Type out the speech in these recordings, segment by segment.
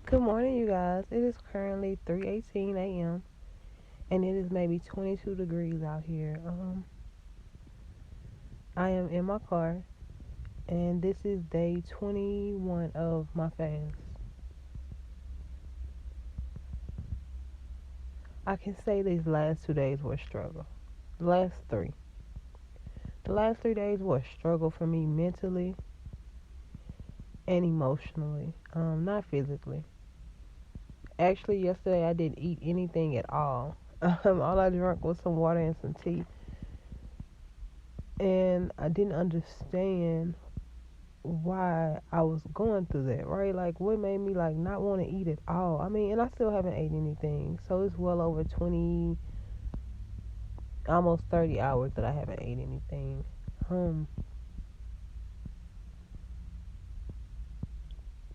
Good morning, you guys. It is currently 3:18 a.m. and it is maybe 22 degrees out here. I am in my car and this is day 21 of my fast. I can say these last 2 days were a struggle. The last three. The last 3 days were a struggle for me mentally and emotionally. Not physically. Actually, yesterday I didn't eat anything at all. All I drank was some water and some tea. And I didn't understand why I was going through that, right? Like, what made me, like, not want to eat at all? I mean, and I still haven't ate anything. So it's well over 20, almost 30 hours that I haven't ate anything.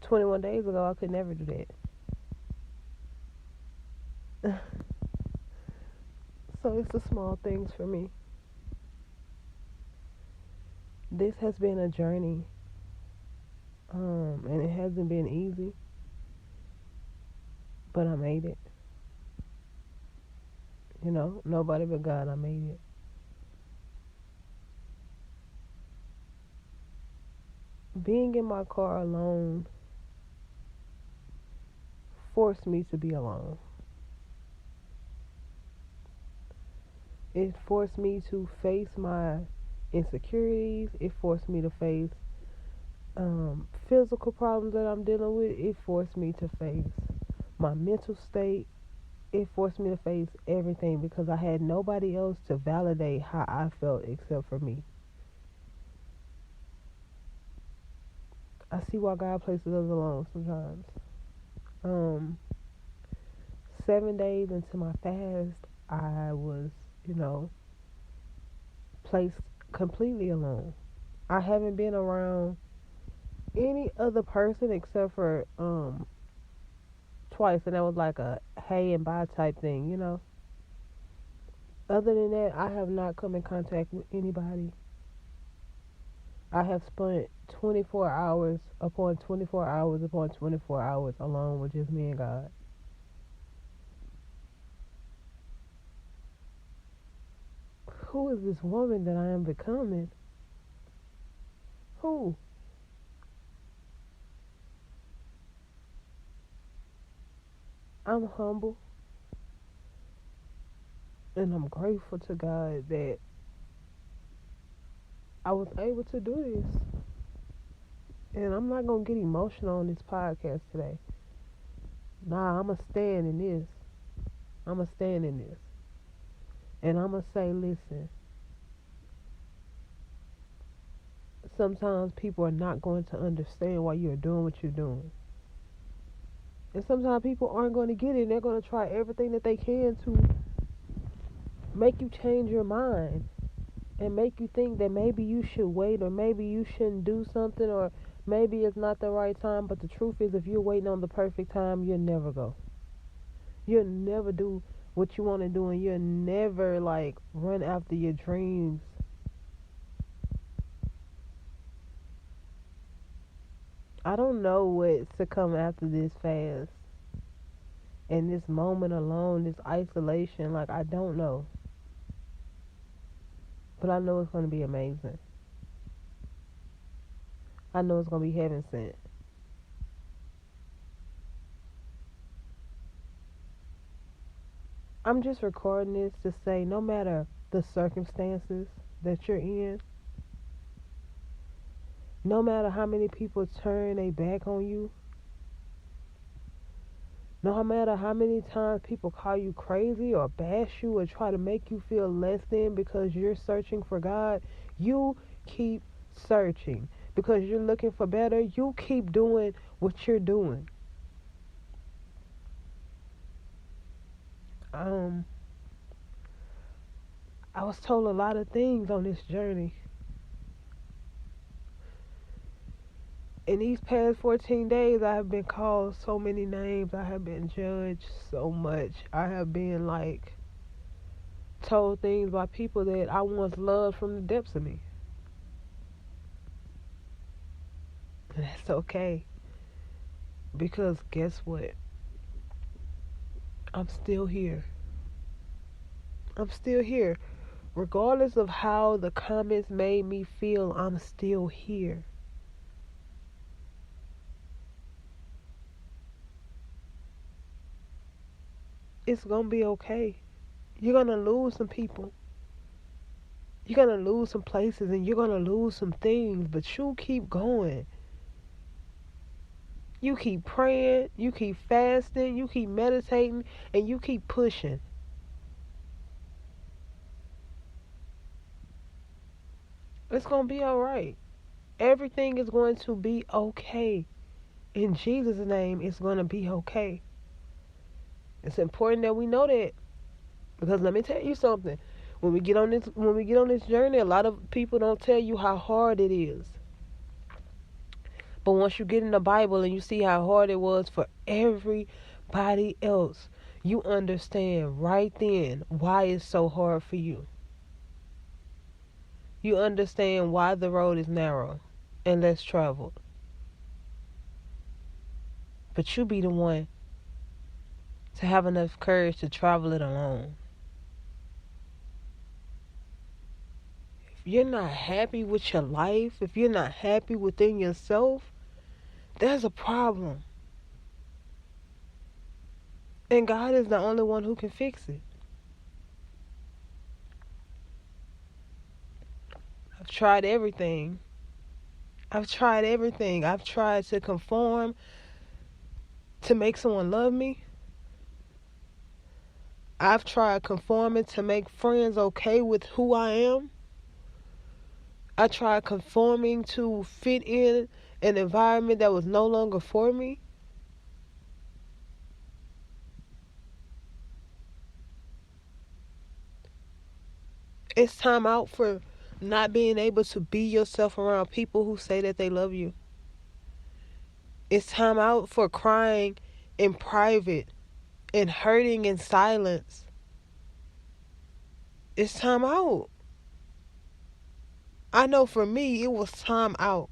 21 days ago, I could never do that. So it's the small things for me. This has been a journey. And it hasn't been easy, but I made it. Nobody but God, I made it. Being in my car alone forced me to be alone. It forced me to face my insecurities. It forced me to face physical problems that I'm dealing with. It forced me to face my mental state. It forced me to face everything because I had nobody else to validate how I felt except for me. I see why God places us alone sometimes. 7 days into my fast, I was, placed completely alone. I haven't been around any other person except for twice, and that was like a hey and bye type thing. Other than that, I have not come in contact with anybody. I have spent 24 hours upon 24 hours upon 24 hours alone with just me and God. Who is this woman that I am becoming? Who? I'm humble and I'm grateful to God that I was able to do this. And I'm not going to get emotional on this podcast today. Nah, I'm going to stand in this. I'm going to stand in this. And I'm going to say, listen, sometimes people are not going to understand why you're doing what you're doing. And sometimes people aren't going to get it. And they're going to try everything that they can to make you change your mind and make you think that maybe you should wait, or maybe you shouldn't do something, or maybe it's not the right time. But the truth is, if you're waiting on the perfect time, you'll never go. You'll never do what you want to do, and you'll never, like, run after your dreams. I don't know what's to come after this fast and this moment alone, this isolation. Like, I don't know. But I know it's going to be amazing. I know it's going to be heaven sent. I'm just recording this to say, no matter the circumstances that you're in, no matter how many people turn their back on you, no matter how many times people call you crazy or bash you or try to make you feel less than because you're searching for God, you keep searching because you're looking for better. You keep doing what you're doing. I was told a lot of things on this journey. In these past 14 days, I have been called so many names. I have been judged so much. I have been, like, told things by people that I once loved from the depths of me. And that's okay. Because guess what? I'm still here. I'm still here. Regardless of how the comments made me feel, I'm still here. It's gonna be okay. You're gonna lose some people. You're gonna lose some places and you're gonna lose some things, but you keep going. You keep praying, you keep fasting, you keep meditating, and you keep pushing. It's gonna be alright. Everything is going to be okay. In Jesus' name, it's gonna be okay. It's important that we know that. Because let me tell you something. When we get on this journey, a lot of people don't tell you how hard it is. But once you get in the Bible and you see how hard it was for everybody else, you understand right then why it's so hard for you. You understand why the road is narrow and less traveled. But you be the one to have enough courage to travel it alone. If you're not happy with your life, if you're not happy within yourself, there's a problem. And God is the only one who can fix it. I've tried everything. I've tried everything. I've tried to conform to make someone love me. I've tried conforming to make friends okay with who I am. I tried conforming to fit in an environment that was no longer for me. It's time out for not being able to be yourself around people who say that they love you. It's time out for crying in private and hurting in silence. It's time out. I know for me, it was time out.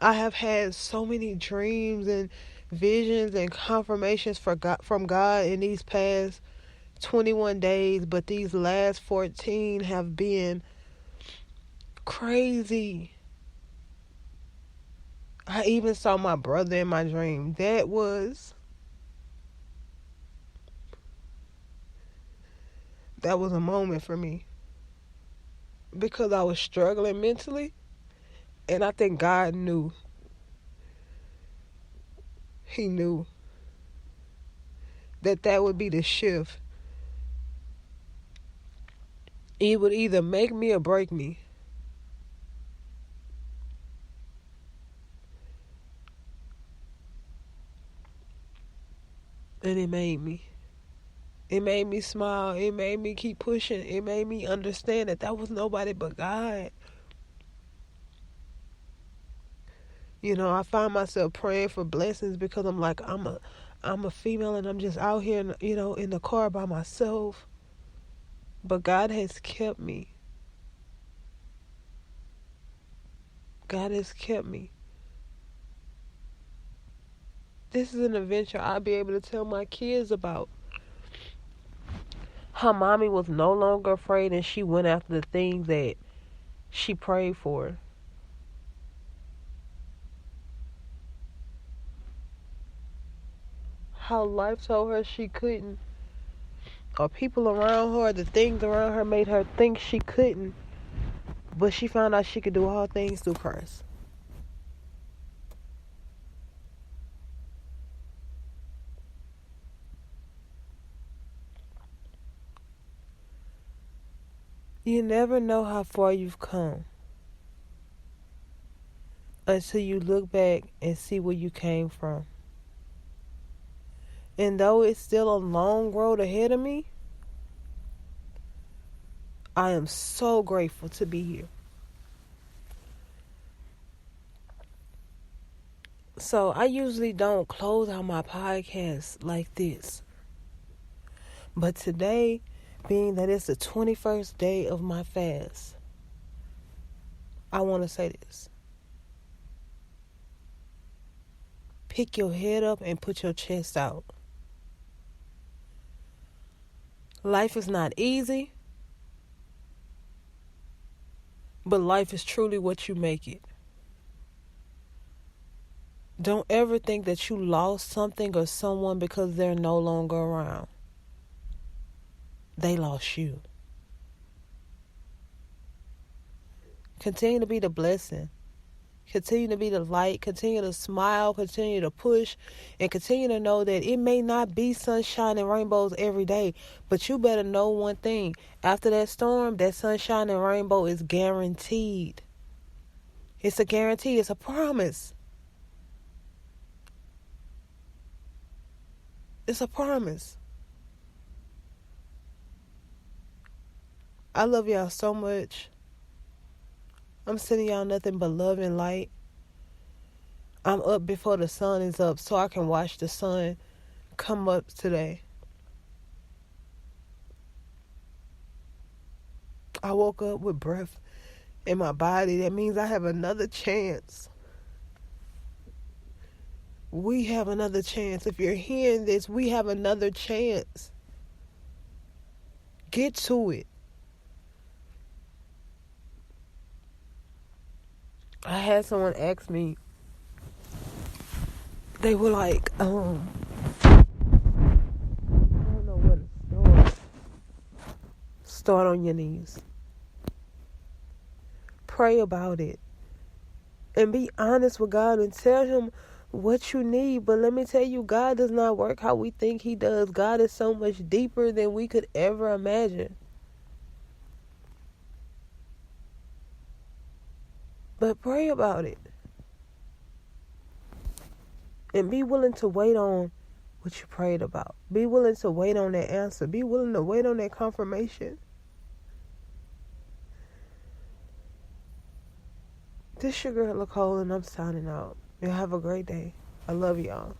I have had so many dreams and visions and confirmations from God in these past 21 days, but these last 14 have been crazy. I even saw my brother in my dream. That was a moment for me because I was struggling mentally, and I think God knew. He knew that would be the shift. It would either make me or break me. And it made me. It made me smile. It made me keep pushing. It made me understand that was nobody but God. You know, I find myself praying for blessings because I'm like, I'm a female and I'm just out here, in the car by myself. But God has kept me. God has kept me. This is an adventure I'll be able to tell my kids about. Her mommy was no longer afraid and she went after the things that she prayed for. How life told her she couldn't, or people around her, the things around her made her think she couldn't, but she found out she could do all things through Christ. You never know how far you've come until you look back and see where you came from. And though it's still a long road ahead of me, I am so grateful to be here. So I usually don't close out my podcast like this. But today, being that it's the 21st day of my fast, I want to say this. Pick your head up and put your chest out. Life is not easy, but life is truly what you make it. Don't ever think that you lost something or someone because they're no longer around. They lost you. Continue to be the blessing. Continue to be the light. Continue to smile. Continue to push. And continue to know that it may not be sunshine and rainbows every day. But you better know one thing. After that storm, that sunshine and rainbow is guaranteed. It's a guarantee. It's a promise. It's a promise. I love y'all so much. I'm sending y'all nothing but love and light. I'm up before the sun is up so I can watch the sun come up today. I woke up with breath in my body. That means I have another chance. We have another chance. If you're hearing this, we have another chance. Get to it. I had someone ask me, they were like, I don't know where to start. Start on your knees. Pray about it. And be honest with God and tell him what you need. But let me tell you, God does not work how we think he does. God is so much deeper than we could ever imagine. But pray about it. And be willing to wait on what you prayed about. Be willing to wait on that answer. Be willing to wait on that confirmation. This your girl, Nicole, and I'm signing out. Y'all have a great day. I love y'all.